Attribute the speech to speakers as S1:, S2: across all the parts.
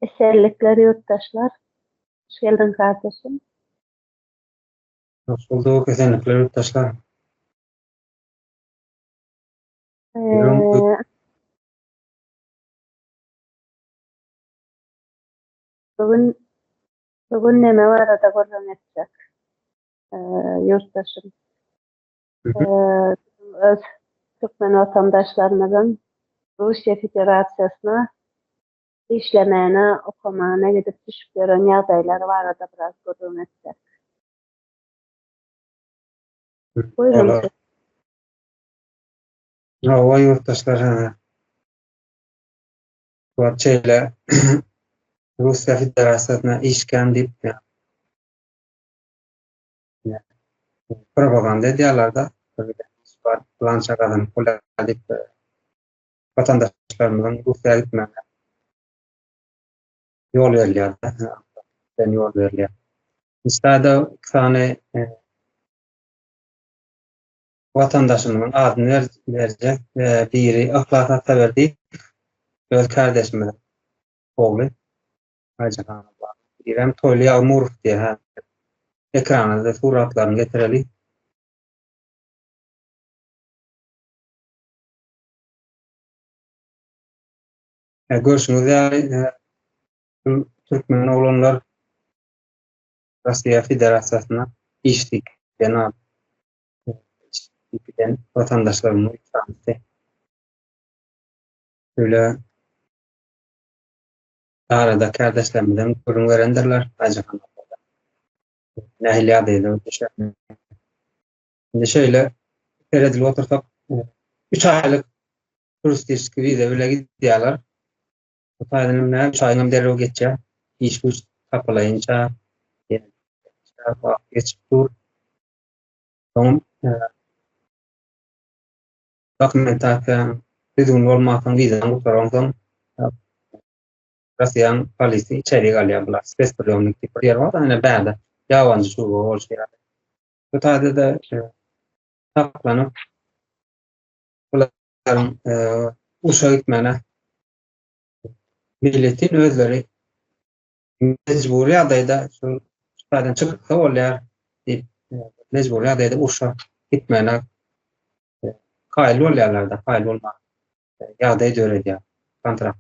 S1: Eserlikler, yurttaşlar. Hoş geldin kardeşim.
S2: Hoş bulduk, esenlikler yurttaşlar.
S1: Ee, bugün bugün neme var da görün edecek. Yurttaşım. Ee, öz Türkmen vatandaşlarımızın Rusya Federasyasına işlemeyene, okumağına gidip düşüp gören ýagdaýlary barada biraz görün edecek. Buyurun.
S2: Olar. Hava yurttaşlar Barçayla Rusya Federasyasına işken deyip propaganda ediyorlar plan çakadan kula deyip vatandaşlarımızın Rusya'ya gitmene yol veriliyor. Yol veriliyor. İstade iki tane vatandaşımızın adını verecek biri ahlaka severdi. Öz kardeşimiz oğlu Aycan İrem Toyli Almurov diye ekrana da suratlarını getirelim. Görüşünüz yani Türkmen oğlanlar Rusya Federasyası'na iştik genel giden vatandaşlarımız ifadesi. Böyle arada kardeşlerimizden kurum verendirler. Acaba nehliya değil. Şimdi şöyle Eredil otursak 3 aylık turist ilişki vize bile gidiyorlar. Bu tayyidimle 3 ayın derine geçeceğim. İş güç kapılayınca geçip dur. Son dokumentasyon düzgün olmaktan vizenin kurtarmaktan Rusya'nın polisi içeri geliyorlar. Spespriyonluk bir yer var. Yani bende yabancı şu oluşuyor. Bu tayyide saklanıp bunların uşağa gitmene milletin özleri mecburi adayda şu zaten çıkıp oluyor mecburi adayda uşağa gitmene kayılı oluyorlar da kayılı olma adayda öyle diyor kontrat.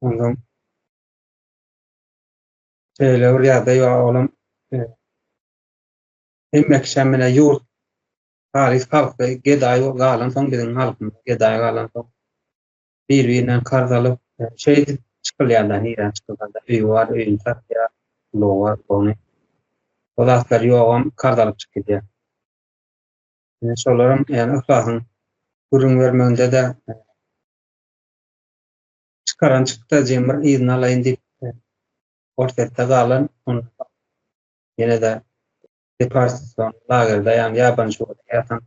S2: Ondan şöyle oraya da ya oğlum emmek şemmine yurt tarih halkı gedayı galan son bizim halkımız gedayı galan son birbirinden karz alıp çıkılıyorlar niren çıkılıyorlar üy var üyün takya lo var onu o da aslar yoğun karz alıp çıkıyor şolarım yani ıhlasın ürün vermende de çıkaran çıktı cember izin alayın deyip ortada galan onu yine de departasyon lagerde yani yabancı oldu yatan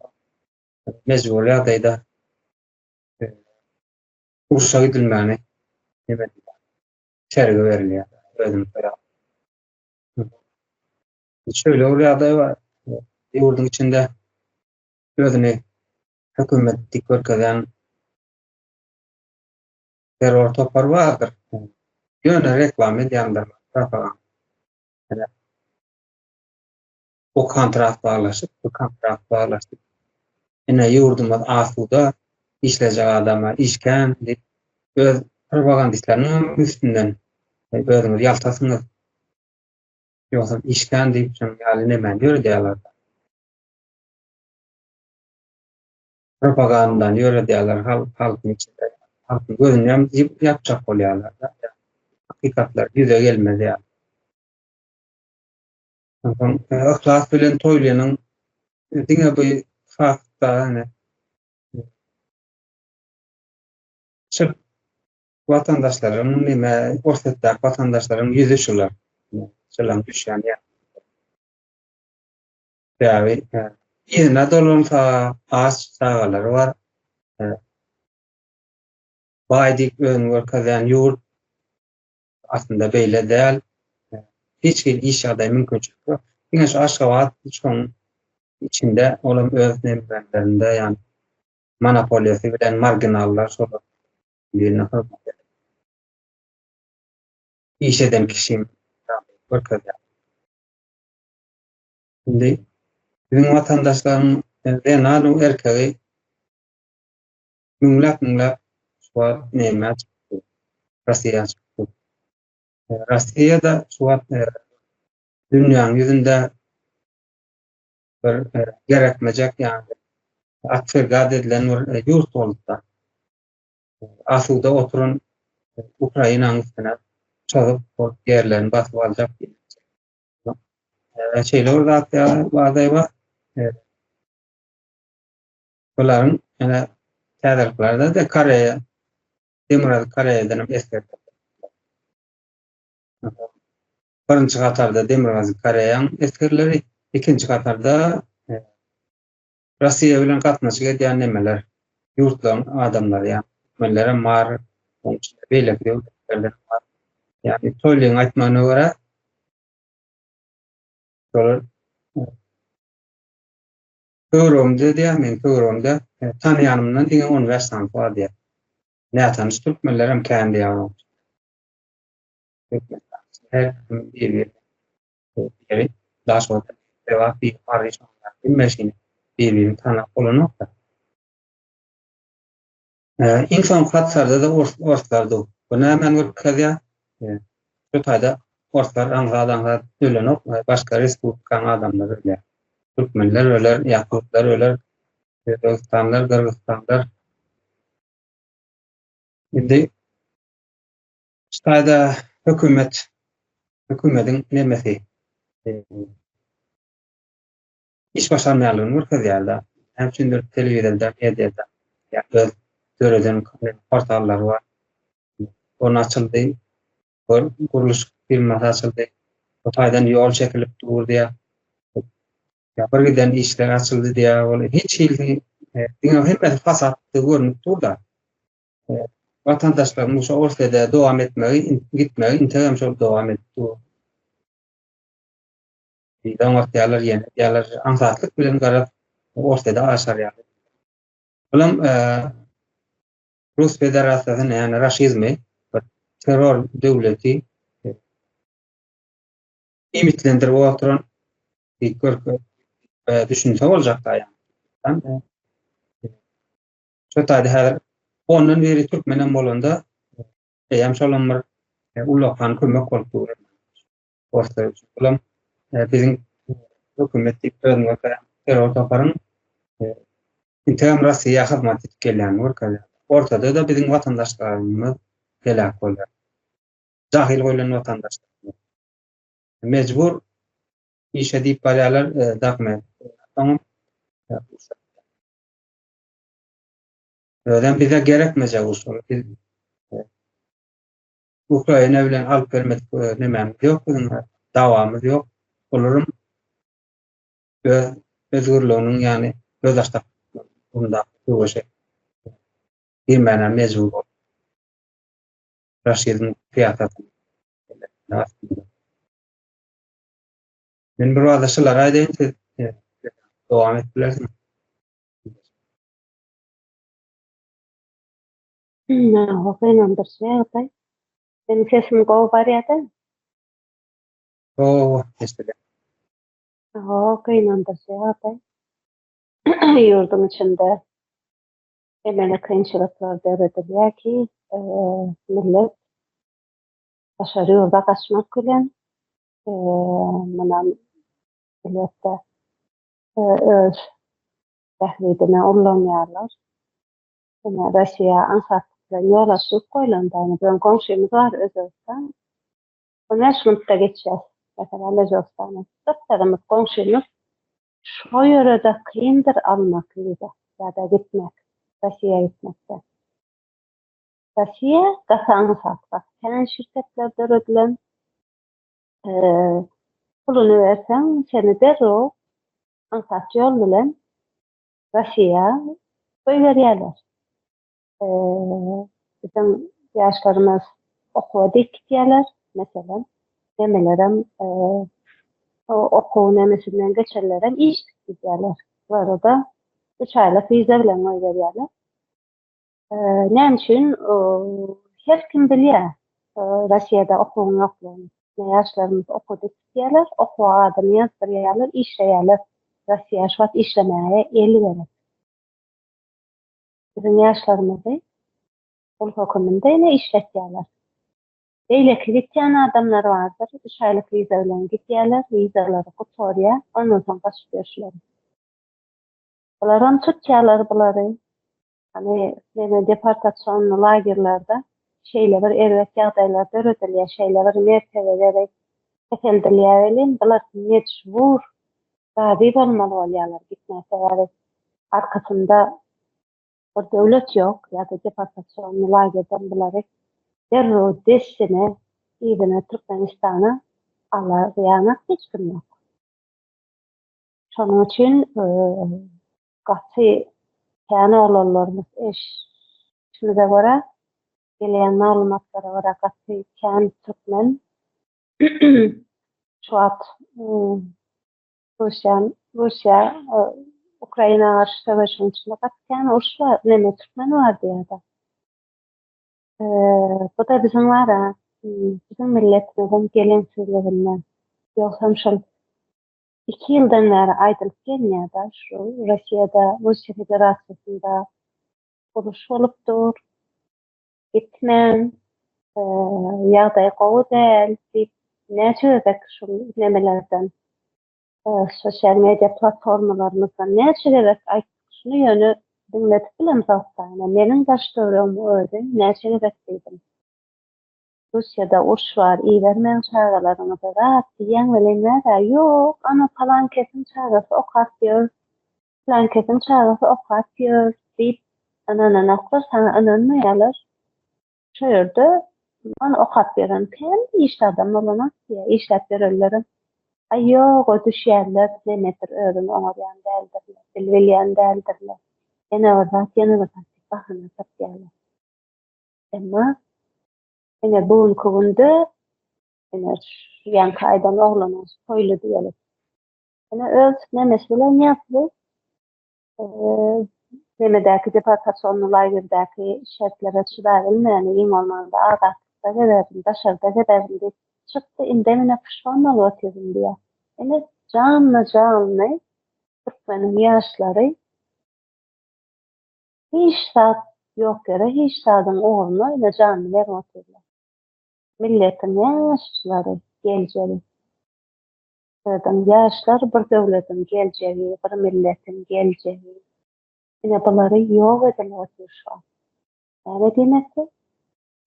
S2: mecburi adayda Ursa gidilmeni demedi. İçeri veriliyor. Özüm tarafı. Şöyle oraya da var. Yurdun içinde özünü hükümetlik ülkeden terör topar vardır. Yöne reklam edyanlar propaganda. Yani o kontrat bağlaşıp yine yurdumuz asuda işleyecek adama işken deyip öz propagandistlerinin üstünden özümüz yaltasınız yoksa işken deyip yani ne ben diyor diyorlar. Propagandadan yöre diyorlar halkın içinde. Halkın gözünden yapacak oluyorlar. Hakikatler yüze gelmedi yani. Ihlas bilen toylayanın dine bir fakta hani çık vatandaşların nime ortada vatandaşların yüzü şular. Şular düşen ya. Yani yine dolun az sağlar var. Baydik ön kazan yurt aslında böyle değil. Hiç bir iş adayı mümkün çıkıyor. Yine şu Aşgabat şu içinde olan öz nemlerinde yani monopoliyası bilen marginaller sonra birine hürmet eder. İş eden kişiyim. Bakın. Şimdi bizim vatandaşların Renalı erkeği münlap şu neyme çıktı. Rusya çıktı. Rusya'da şu dünyanın yüzünde bir gerekmeyecek yani akfirgad edilen bir yurt oldu da. Asuda oturun Ukrayna'nın üstüne çalıp o yerlerini basıp alacak. Şeyler orada bazı var. Bunların yani tedariklarda da Koreya, Demirel Kore'den eskerdi. Birinci Katar'da Demirel Kore'nin eskerleri, ikinci Katar'da Rusya bilen gatnaşyk edýän nemeler, ýurtlaryň adamlary ýa mellere mar, beýlek ýurtlardan mar. Ýani toýlyň aýtmagyna görä şolar Töweremde diýär, men Töweremde tanýanymdan diňe uniwersitany bar diýär. Näçe türkmenler hem kendi ýaly. Her bir daha sonra devam bir arayışlar bilmesini birbirini tanıp olanokta. İnsan hatlarda da ortlarda. Buna hemen bir kazya şu tayda ortlar angadan ölenok başka respublikan adamlar öyle. Türkmenler öler, Yakutlar öler, Özbekistanlar, Kırgızstanlar. Şimdi tayda hükümetin nemesi iş başarmayanlığını vurkazıyarlar. Hem şimdi televizyonda, medyada, öz görülen portallar var. Onun açıldı, kuruluş firması açıldı. O taydan yol çekilip dur diye. Bir giden işler açıldı diye. Hiç ilgi, hep fasattı görünüp dur da. Vatandaşlar bu ortada devam etmeyi, gitmeyi, integram çok devam etti. Birden ortayalar yeni, yalar ansatlık bilen garap ortada aşar yani. Ulan Rus Federasyonu yani Raşizmi terör devleti imitlendirip oturan bir düşünse olacak da yani. Şu tayda her onun biri Türkmenen bolanda hem şolanlar ulakan kömek koltuğu ortaya ulan bizim hükümetlik terör taparın integram Rusya'ya hizmet edip gelen ortada da bizim vatandaşlarımız helak oluyor. Cahil olan vatandaşlar. Mecbur iş edip paralar dağıtmaya. Tamam. Öden bize gerekmeyecek usul. Biz Ukrayna bilen alıp vermedik nememiz yok. Davamız yok. Olurum özgürlüğünün yani göz açtık bunda bu şey. Girmeden mecbur ol. Raşid'in fiyatını. Ben bir arkadaşlar aydayım ki devam ettilersin.
S1: Okey, understand. Benim sesim go var ya da.
S2: İşte
S1: Okey, understand. Yurdun içinde emele kıyınçılıklar devrediliyor ki millet başarı yolda kaçmak bilen bundan millette öz təhdidine uğramayarlar. Yani Rusya ansatlıkla yola sürüp koyulandı. Yani ben komşumuz var Özbekistan. Bu Neşmut'ta geçeceğiz. Mesela Özbekistan'a. Tıptarımız komşumuz şu yörede kıyındır almak gibi ya da gitmek. Rusya'ya gitmekte. Rusya gazı ansatlık. Sen şirketlerde ödülen pulunu versen seni derhal ansatçı yol bilen Rusya'ya koy veriyorlar. Bizim yaşlarımız okuvadık diyorlar mesela. Demelerim okuğun emesinden geçerlerim iş diyorlar. Bu arada 3 aylık vize bilen oy veriyorlar. Näme üçin her kim bilýär Russiýada okuwyň ýoklugyny. Ýaşlarymyz okudy diýerler, okuwady ýazdyrýarlar, işleýärler. Russiýa şu wagt işlemäge eli berek. Bizim ýaşlarymyzy ol höküminde ine işletýärler. Beýleki gitýän adamlar bardyr, 3 aýlyk wiza bilen gitýärler, wizalary gutorýar, ondan soň gaçyp berýärler. Olaram tutýarlar bulary. Hani neme deportasiýon lagerlerde şeýle bir erwet ýagdaýlarda öretilýär, şeýle bir mertebelere keseldilýär bilen bular mecbur gazy bolmaly bolýarlar gitmäse. Arkasynda bir döwlet ýok, ýa-da deportasiýon lagerden bulary derrüw desine ýa-da Türkmenistana alaýan hiç kim ýok. Şonuň üçin gaty täne olanlarymyz şuna göre gelen maglumatlara göre gaty täne türkmen şu wagt Rusya Ukraina garşy savaşyň içinde gaty täne uruş bar, neme türkmen bar diýerler. Bu da bizim wara bizim milletimizin gelensizliginden ýoksam şol 2 ýyldan bäri aýdylyp gelýär-de şu Russiýada, Russiýa Federasiýasynda uruş bolupdyr. Gitmän ýagdaý gowy däl diýip näçe şol nemelerden sosial media platformalaryndan näçe şunu ýöne dinletip bilen zatlaryna meniň baş döwrem öýdi, näçe diýdim. Russiýada uruş bar, iýermän çağalaryny da diýen bilenler ýok, ana falan kesin çağasy okat ýör, falan kesin çağasy okat ýör diýip ana naklar sana ananmaýarlar. Şu ýerde ana okat beren kim işde adam bolana diýip işläp bererler. Ýok, o düşýärler, nemedir özüň oňarýan däldir, bilýän däldirler. Ene ýene bir bahana tapýarlar. Emma ene bugunky günde ene ýan kaýdan oglanyň soýly diýelim. Ene öz nemesi bilen ýapdy. Nemedäki deportasiýon lagerindäki şertlere çyda bilmän iň bolmanda agatda geberdim, daşarda geberdim diýip çykdy, inde mene pişman bolup otyrym diýär. Ene canly Türkmeniň ýaşlary hiç zat ýok ýere, hiç zadyň ogruny ene canly berip otyrlar. Milletiň ýaşlary geljegi. Adam ýaşlar bir döwletiň geljegi, bir milletiň geljegi. Ene bulary ýok edilip oturýar. Näme diýmekdi?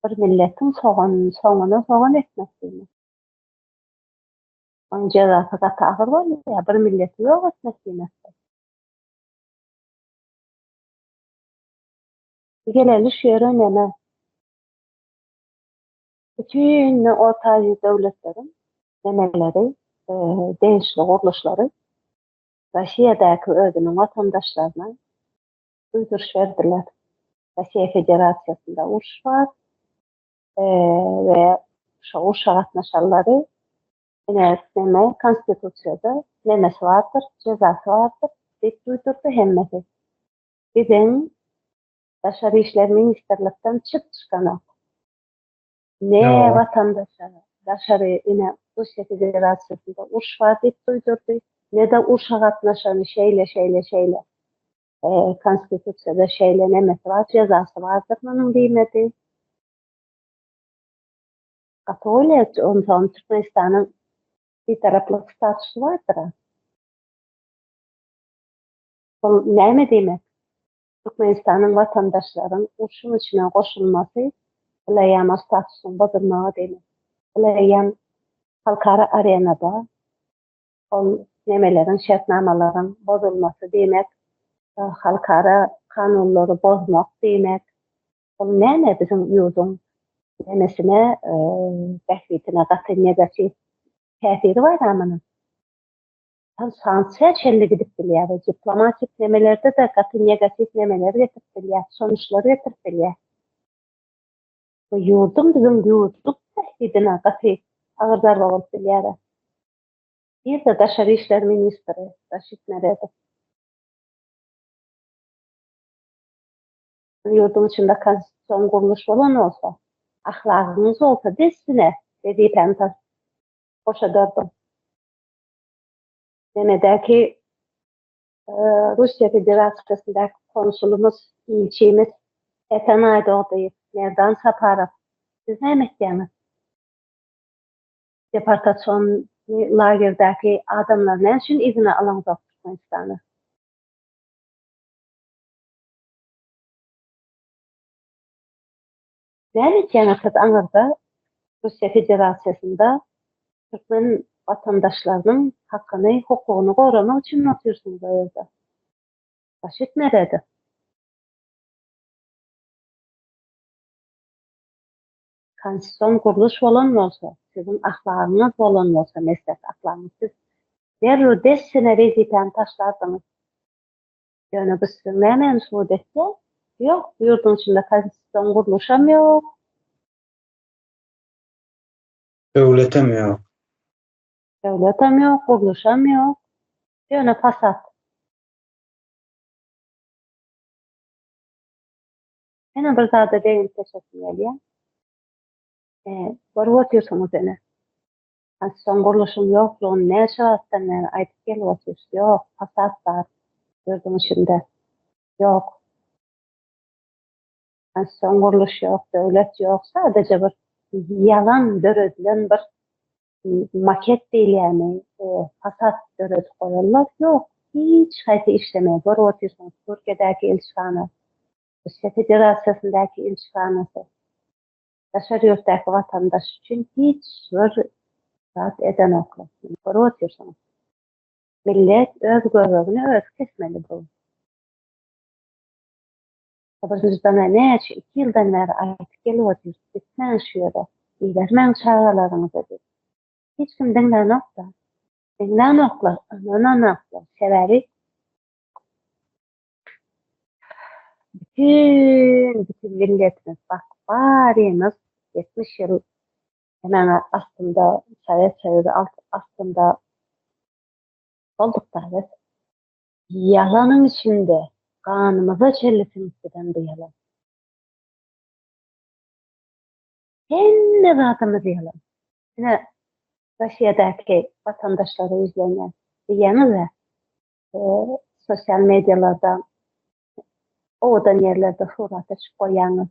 S1: Bir milletiň soňuna etmekdi. Onca da taýyr bolýar, bir milleti ýok etmekdi. Geleli şu ýere näme? Bütün orta döwletlerin nemeleri, değişli guruluşlary Russiýadaky özüniň watandaşlaryna duýduruş berdiler. Russiýa Federasiýasynda uruş bar we şu uruşa gatnaşanlary neme konstitusiýada nemesi bardyr, jezasy bardyr diýip duýdurdy hemmeti. Bizden Daşary işler ministrlikden çykýan ne watandaşlara daşary ine Russiýa Federasiýasynda uruş bar diýip duýdurdy, ne de uruşa gatnaşan şeýle konstitusiýada şeýle nemesi bar, jezasy bardyr munyň diýmedi. Katolik ondan Türkmenistanyň bir taraplyk statusy bardyr. Bu näme diýmek? Türkmenistanyň watandaşlaryň uruşyň içine goşulmasy Ýa-da statusyny bozulmagy diýmek. Ýa-da halkara arenada ol nemelerin, şertnamalaryň bozulmasy diýmek, halkara kanunlary bozmak diýmek. Ol näme bizim ýurdun nemesine tähdidine gaty negativ täsiri bar amana. Sanksiýa çelli gidip bilýär, diplomatik nemelerde de gaty negativ nemeler getip bilýär, sonuçlary getirip bilýär. Bu ýurdun bizim ýurduk tähdidine gaty agyrlar bolup bilýär. Bir de Daşary işler ministri Raşit Meredov. Yurdun içinde konstitusiyon kuruluş olan olsa, ahlakınız olsa desine dediği penta boşa dördüm. Demeder ki Rusya Federasyonundaki konsulumuz, ilçemiz Efenay'da odayı, Merdan Saparov. Siz ne emekliyiniz? Deportasyon lagerdeki adamlar ne için izine alamaz Türkmenistan'ı? Ne emekliyiniz anırda Rusya Federasyonunda Türkmen vatandaşlarının hakkını, hukukunu korumak için oturuyorsunuz orada. Baş etmedi. Konstitusiyon kuruluş olan olsa, sizin ahlakınız olan olsa, meslek ahlakınız, siz derru desine vezifen taşlardınız. Yani biz sizin ne mensup etse, yok, yurdun içinde konstitusiyon kuruluşam yok.
S2: Devletem yok.
S1: Devletem yok, kuruluşam yok. Yani fasat. Yine bir zada beyin teşekkür edeyim. Var otuyorsunuz yine. Konstitusiyon kuruluşum yok, ne şahattan aytıp gel otuyorsunuz. Yok, fasat var. Yurdun içinde. Yok. Konstitusiyon kuruluş yok, devlet yok. Sadece bir yalan döredilen bir maket değil yani. Fasat döredi koyarlar. Yok. Hiç hayta işlemeye. Var otuyorsunuz. Türkiye'deki ilişkanı. Rusya Federasyonundaki ilişkanısı. Dışarı yurttaki vatandaş için hiç bir rahat eden oklar. Var otuyorsunuz. Millet öz görevini öz kesmeli bu. Bizden ne 2 yıldan beri aytıp geliyoruz. Gitmen şu yere. İlermen çağrılarınızı dedi. Hiç kim dinlen oklar. Dinlen oklar. Anan oklar. Severik. Bütün milletimiz bak varimiz 70 yıl hemen aslında Sovet Soyuzu aslında olduk da evet. Yalanın içinde kanımıza çellesin isteden bu yalan. Kendi zatımız yalan. Yine Rusya'daki vatandaşları izleyen diyeni ve sosyal medyalarda odan yerlerde surat açıp koyanız.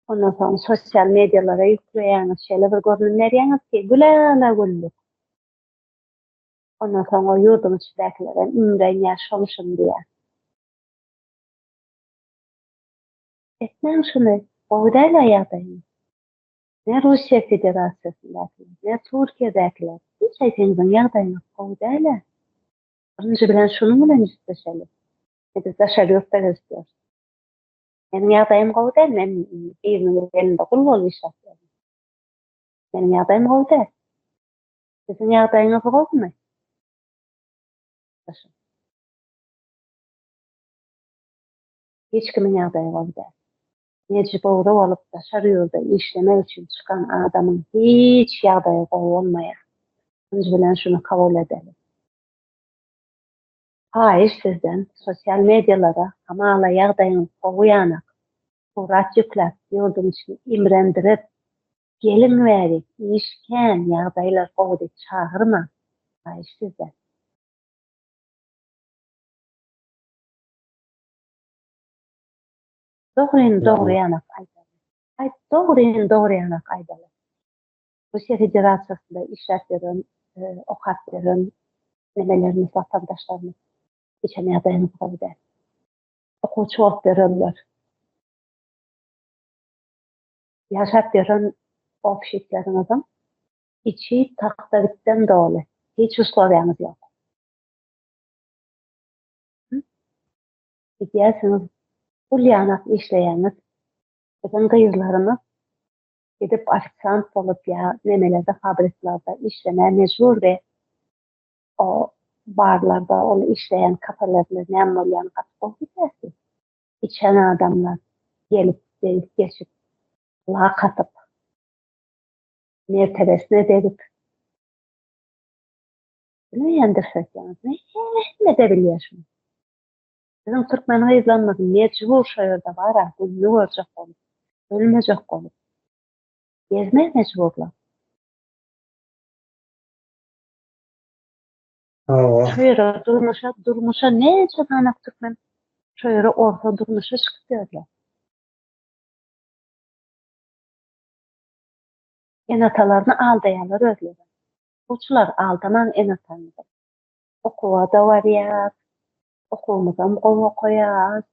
S1: Ondan sonra sosyal medyalara yükleyeniniz şeyler bir görünümler ki gülela güllük. Ondan sonra o yurdun içindekilerin ümren yaşamışım diye. Etmem şunu, oğudayla yadayım. Ne Rusya Federasyonundakiler, ne Türkiye'dekiler. Hiç aytenizin yadayım, oğudayla. Birinci bilen şunu bilen isteşelim. Biz dışarı yurtta istiyoruz. Benim yadayım oğudayla, benim birinin elinde kul ol işaretlerim. Benim yadayım oğudayla. Sizin yadayınız olmuyor. Hiç kimin yadayı oğudayla. Mecburi olup dışarı yolda işlemek için çıkan adamın hiç yadayı olmaya. Biz bilen şunu kabul edelim. Hayır sizden sosyal medyalara hamala yağdayın kovuyanak, surat yüklep, yurdum için imrendirip, gelin verip, işken yağdaylar kovudu çağırma. Hayır sizden. Doğru yanak aydalı. Doğru yanak aydalı. Rusya Federasyonunda işletlerin, okatlerin, nemelerimiz, vatandaşlarımız geçen dayanıp kovudu. Okuçu ot verirler. Yaşap veren ofislerimizin içi tahtavitten dolu. Hiç uslovyanız yok. Diyersiniz, bu liyanatlı işleyeniz, bizim kıyızlarımız gidip ofisant olup ya nemelerde, fabrikalarda işlemeye mecbur ve o barlarda onu işleyen kafelerle ne olyan katıp gidersin. İçen adamlar gelip geçip lağa katıp mertebesine delip ne yendirsek yani ne de biliyorsunuz. Bizim Türkmen hyzlanmagy mecbur şu ýerde bara, bu ýurjak bolup, ölmejek bolup. Gezmek mecburlar.
S2: O,
S1: Şu ýere durmuşa neçe tane Türkmen şu ýere orta durmuşa çykyp geldiler. Enatalarını aldaýanlar özleri. Uçlar aldanan enatany. Okuwada barýar, okumyzam gowy koýar,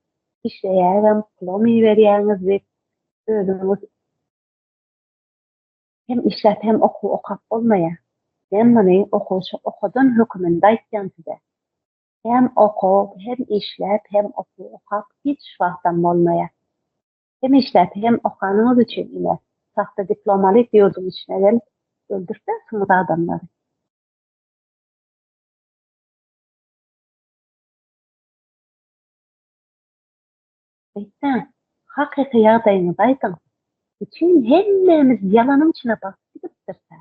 S1: işleýärem, pulumy berýäňiz diýip özüňiz hem işläp hem okap bolmaýar. Men muny okudan höküminde aýtdym size. Hem okup, hem işläp, hem okap hiç wagtdan bolmaýar. Hem işläp, hem okanyňyz üçin ine saxta diplomalyk ýurdun içine gelip öldürseňiz adamlary. Aýtsa, hakyky ýagdaýyny aýtyň. Bütün hemmemiz yalanın içine basıp gittirse.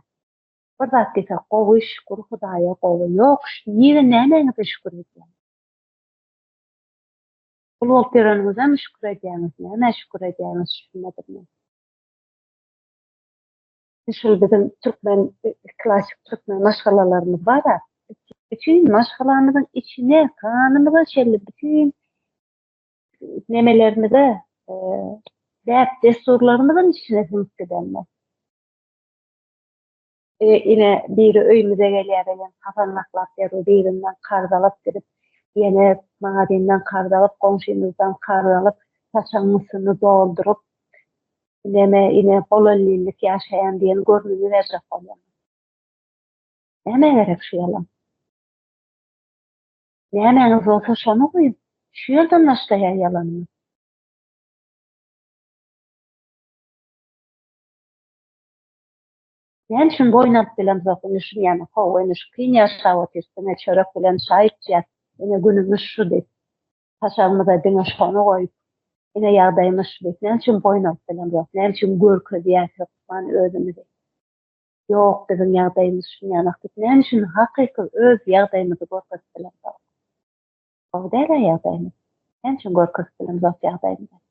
S1: Bir zat dese, gowy şükür Hudaýa gowy ýok, niýe nämeňize şükür edýän? Ulu berenimize mi şükür edýäňiz, näme şükür edýäňiz düşünmedim. Şol bizim Türkmen, klasik Türkmen maşgalalarymız var da, bütün maşgalarymyzyň içine kanymyza çelip, bütün nemelerimize, däp desturlarymyzyň içine singip gidenler. Ine biri öýümüze gelýär bilen hasanlaklap berýär, birinden karz alyp girip, ýene magazyndan karz alyp, goňşymyzdan karz alyp, saçanysyny doldurup, ine bolollylyk ýaşaýan diýen görnümi berjek bolýar. Näme gerek şu ýalan? Nämeňiz bolsa şonu goýun. Şu ýerden başlaýar ýalanyňyz. Ben şun boynap bilen zaten şu ýany howy şu kyn ýaşap otyrsyn, çörek bilen şaýyp ýat. Ine günümüz şu diýip, taşarmyza diňe şonu goýup, ine ýagdaýymyz şu diýip, men şun boynap bilen zaten, men şun görkezi ýaşapman özümizi. Ýok, bizim ýagdaýymyz şu ýanyk diýip, men şun hakyky öz ýagdaýymyzy görkezi bilen zaten. O däle ýagdaýymyz. Men şun görkezi bilen zaten ýagdaýymyz.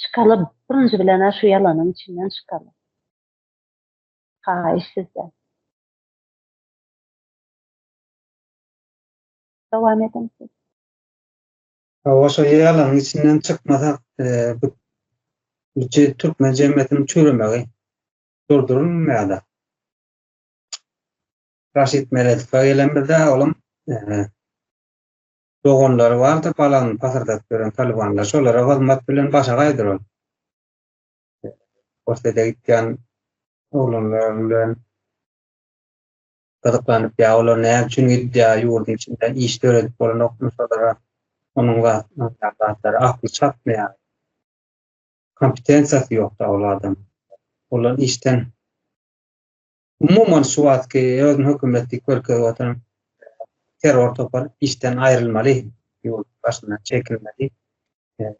S1: Çıkalıp, birinci bilen şu yalanın içinden çıkalıp. Haýyş sizde. Dowam edin siz.
S2: o ýalaň içinden çykmasak, bu Türkmen jemgyýetiniň çürümegi durdurulmaýar. Raşid Meredip'e gelen bir de oğlum doğanları vardı, balağını pasırdat gören talibanlar. Şolara hizmet bilen başa gaýdyr ol. Ortada gitken oğlanlar bilen gıdıklanıp ya, oğlan ne üçün gidýär ýurdun içinden iş öğretip bolan okumuşlara onunla aklı çatmaýar. Kompetensiyasy ýok da olardan. Olar işten umuman şu wagtky özüň hökümetlik görkezip oturan terör topar işten ayrılmaly, ýol başyndan çekilmeli.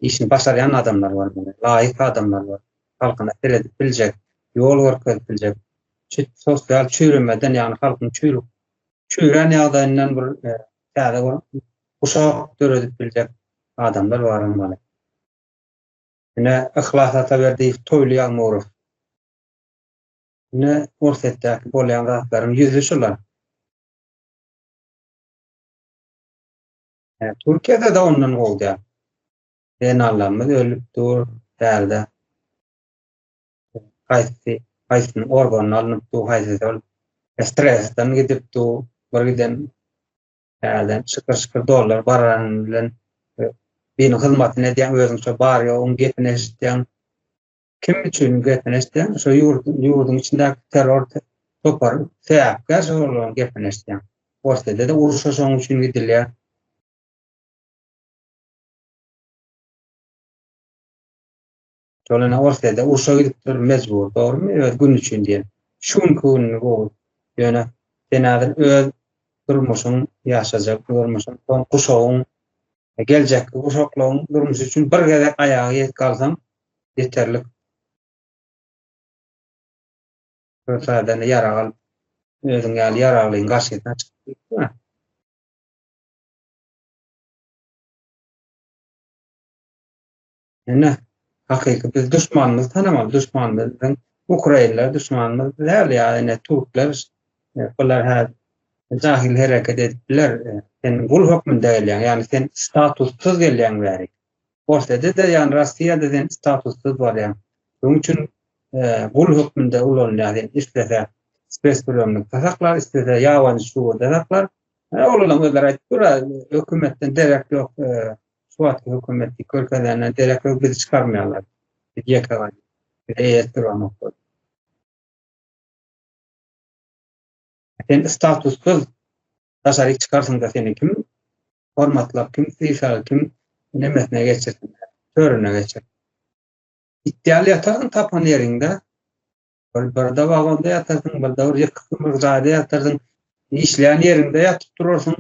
S2: İşini başarýan adamlar var, laýyk adamlar var. Halkyna teredip biljek, ýol görkezip biljek. Sosial çürümeden, ýani halkyň çüren ýagdaýyndan bir täze uşak döredip biljek adamlar var. Ine ihlas Ataberdiýew toýlaýan Muruf. Ine orsetdäki bolýan zatlaryň ýüzi şular. Türkiýede de ondan boldy. Genallarymyz ölüpdir, därde. Haýsyny organyny alınıpdy, haýsy stresden gidipdi, bir giden därden şykyr dollar baran bilen benim hyzmatyny edýän özüňçe bar ýa, onu getneşdirýän kim üçin getneşdirýän? Şo ýurdun içindäki terör topar täpkä şol getneşdirýän. Ortada da uruşa şoň üçin gidilýär. Şolana ortada uruşa gidipdir mejbur, dogrymy? Evet, gün üçin diýen. Şun gün bu ýöne senadan öz durmuşyň ýaşajak, durmuşyň kuşagyň geljek uşaklaryň durmuşy üçin bir gezek ayağa ýetip kalsam yeterlik. Şoňadan ýaragal özüň ýaly ýaraglyň garşyna çykyp. Ne hakiki biz düşmanymyzy tanamaly, düşmanymyzyň Ukrainler düşmanymyz däl ýa-ni Türkler bular ha jahil hereket edipdiler. Sen gul hökmünde gelýän, ýani sen statussuz gelýän bäri. Bolsada da ýani Rossiýada sen statussuz bolýan. Şonuň üçin gul hökmünde ulanýar, istese spesbilemlik tasaklar, istese ýawan şu tasaklar. Olaryň özleri aýtdylar, hökümetden derek ýok, Suat hökümeti körkezlerine derek ýok, bizi çykarmaýarlar. Ýekaga. Eýetdirýär. Sen statussuz taşary çykarsyň da seni kim hormatlap, kim syýşar, kim nemesine geçirsin, törüne geçir. İddialy ýatarsyň tapan ýerinde, bir-birde waganda ýatarsyň, birde bir ýekmyrjada ýatarsyň, işleýän ýerinde ýatyp durarsyň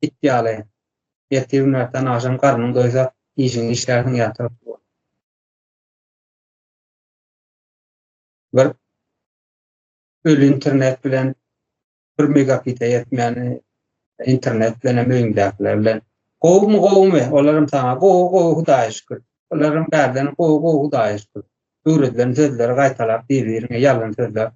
S2: iddialy. Ýetirmekden aşan garnyň doýsa, işiňi işlersiň ýatyp. Bir ölü internet bilen 1 megabit ýetmeýän internet bilen öýündäkiler bilen gowmy, olaryň taňa gow Hudaýa şükür. Olaryň bärden gow Hudaýa şükür. Öwredilen sözleri gaýtalap bir-birine ýalyn sözler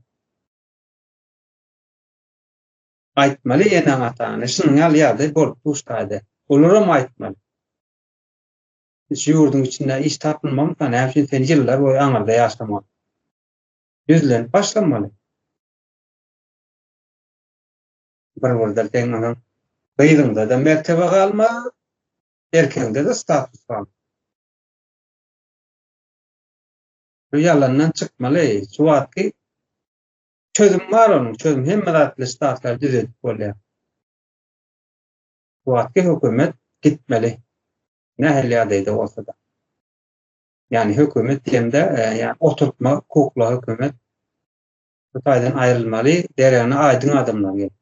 S2: aýtmaly ýene atany. Şunuň ýaly bolup duşdaýdy. Olaram aýtmaly. Şu ýurdun içinde iş tapylmam, näçe sen ýyllar boýy aňarda ýaşamaly. Yüzlen başlamaly. Bir-birler teňňe gyýdyňda da mertebe galma, erkende de status gal. Bu ýalandan çykmaly. Suwatky çözüm bar onuň, çözüm hemme zatly statuslar düzelip bolýar. Suwatky hökümet gitmeli. Nähili ýa-da bolsa da. Yani hökümet diýende, ýani oturtma hukukly hökümet Xitoydan aýrylmaly, dereni aýdyň adamlar gelip.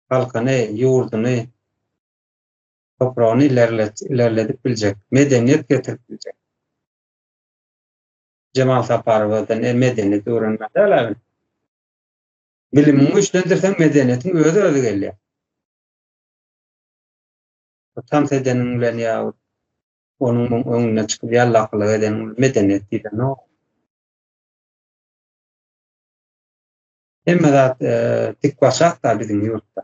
S2: Halkyny, ýurduny, topragyny ilerledip biljek, medeniýet getirip biljek. Cemal Saparowadan medeniýet öwrenmeli alar. Bilimiň güçlendirsen medeniýetiň özü gelýär. Tam sedeniň bilen ýa onuň öňüne çykyp ýallaklyk eden medeniýet diýen o. Hemme zat tik başak da bizim ýurtda.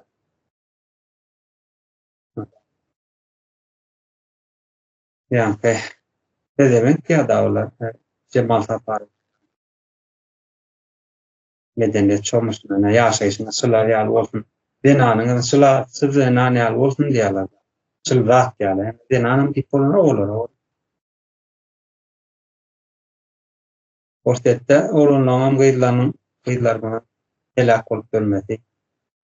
S2: Ýa-ni demek ýa-da olar Cemal Saparow medeniýet çomuşyna ýaşaýyşyna sylar ýaly bolsun. Denanyň sylar syzynyň ýaly bolsun diýerler. Çylgat ýaly. Denanyň diplomany olar. Ortatda olanyň gyýdlar bana helak bolup görmedi.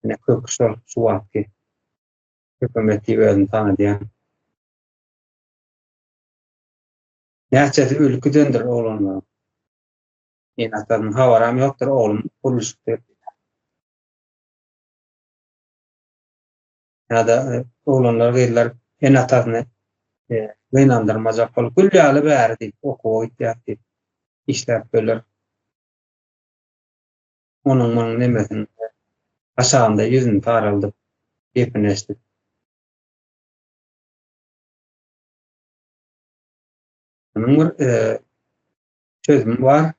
S2: Ine köp şol Suwatky hökümeti özüni tanıdýan. Näçesi ülküdendir olanyň. En azından hawaram ýokdur, oğlum kuruluşdy. Ýa-da oğlanlar gyýdlar en atasyny beýnandyrmajak bolup gülýäli bäri okuw ýetdi. İşler böler. Onuň nemesini aşağında yüzünü taraldyp ýepineşdi. Onuň bir çözüm var.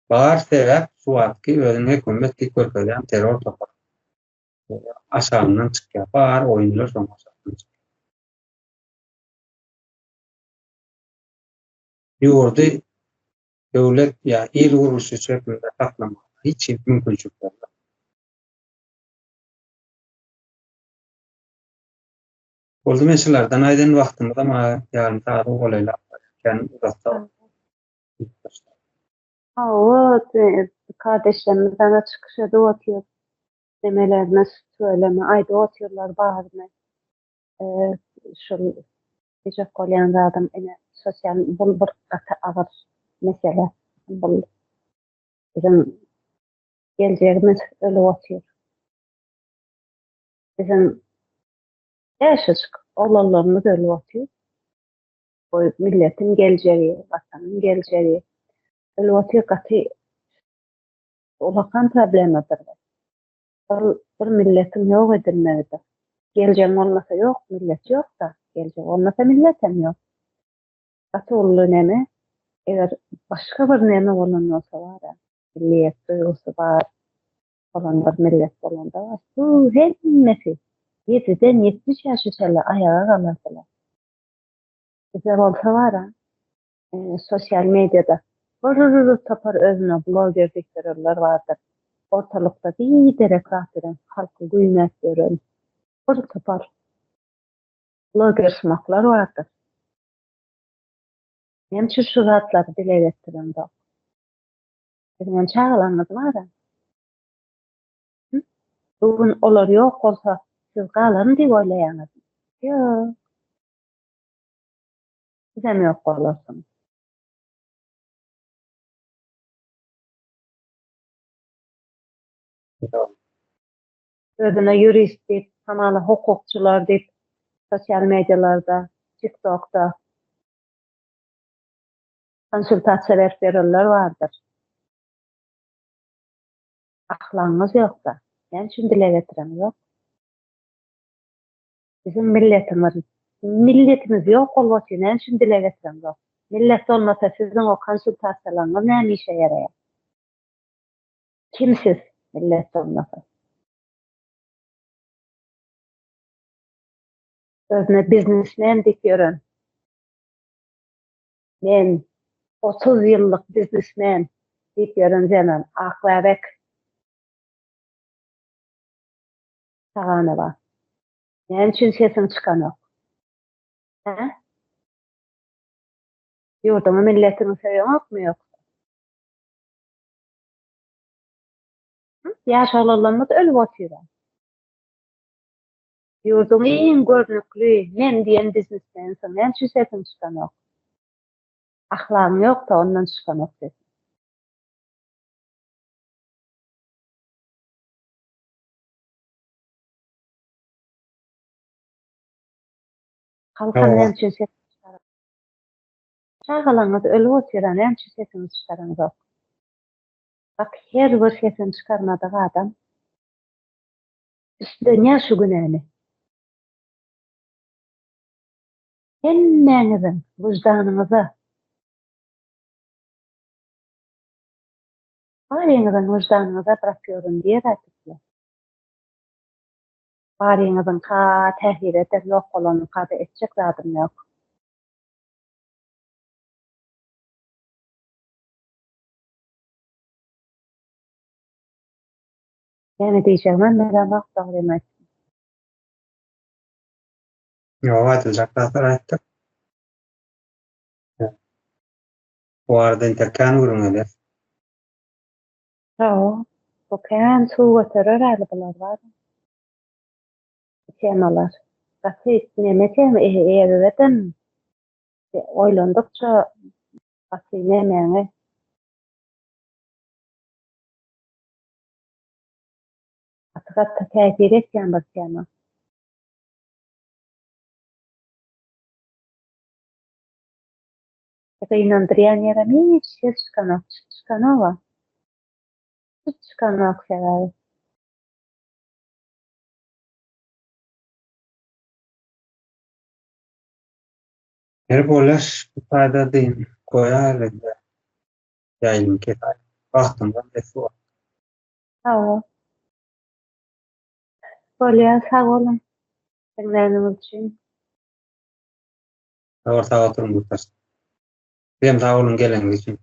S2: Bar sebäp Suwatky özüne hökümetli körkezýän terror topar. Aşağından çykýar. Bar oýunlar soňlaşýar. Ýurdy döwlet ýa el gurulşy şeklinde saklamak hiç mümkinçilik ýok. Boldy meşelerden aýdan wagtymyz ama ýarym saat bolayla. Yani uzakta.
S1: Evet, kardeşlerimizden de çıkışa da atıyor. Demelerine söyleme. Ayda atıyorlar bağırma. Şu gece kolyan adam yine sosyal bul bir ağır mesele. Bul bizim geleceğimiz öyle atıyor. Bizim yaşadık. Oğlanlarımız öyle atıyor. O milletin geleceği, vatanın geleceği. Öyle atıyor katı olakan problemadır. Bir milletin yok edilmelidir. Geleceğim olmasa yok, millet yok da. Geleceğim olmasa millet hem yok. Atollu neme, eğer başka bir neme olan olsa var ya, milliyet duygusu var, olan bir millet olan da var. Bu hemmesi 7'den 70 yaş üzerine ayağa kalırdılar. Güzel olsa var ya, sosyal medyada vurururu tapar özüne blogger diktörler vardır. Ortalıkta bir derek rahatırın, halkı duymak görün. Vurur tapar blogger smaklar vardır. Hem şu şuratları dile getirin de. Benim çağılanız var ya. Bugün olar yok olsa siz kalın diye oylayanız. Yok. Size mi yok olasın? Özüne jurist deyip, hamalı hukukçular deyip, sosyal medyalarda, TikTok'ta konsultasiyalar verirler vardır. Ahlakınız yoksa, ben şunu dile getirem yok. Bizim milletimiz yok olması ben şunu dile getirem yok. Millet olmasa sizin o konsultasiyalarınız ne işe yarayar? Kimsiz millet olmasa. Özüne biznesmen dikiyorum. Men 30 yıllık biznesmen dikiyorum canım. Ahlabek sağanı var. Yani için sesin çıkan yok. He? Yurdumu milletini seviyor mu yok? Yaş olanlarımız ölüp oturuyor. Yurdum en görünüklü, men diyen biznesmensin. Yani için sesin çıkan yok. Ahlakım yok da ondan çıkan yok sesin. Halkan
S2: Ova.
S1: için sesin çıkan yok. Çağalanız ölüp oturuyor. Yani için sesin çıkan yok. Bak her bir sesin çıkarmadığı adam üstüne şu günahını. Hemmenizin vicdanınıza, varinizin vicdanınıza bırakıyorum diye rahatlıkla. Varinizin ka tehir eder, yok olanı kada edecek zadım yok. Yani diyeceğim ben neden bak doğruymaz.
S2: Yo, aytyljaklar aytdyk. Bu arada interkan urunlar.
S1: Bu kan su götürür arabalar var. Temalar. Basit ne tema eğerden oylandıkça basit ne hatta tehir etken bir tema. İnandırıyan yere hiç ses çıkanova. Hiç çıkanak sever.
S2: Her bolar bu fayda değil. Koyar ede. Yayılım kefay. Baktımdan defu.
S1: Sağ Böyle sağ olun. Dinlediğiniz için.
S2: Orta oturum tutar. Benim sağ olun gelen için.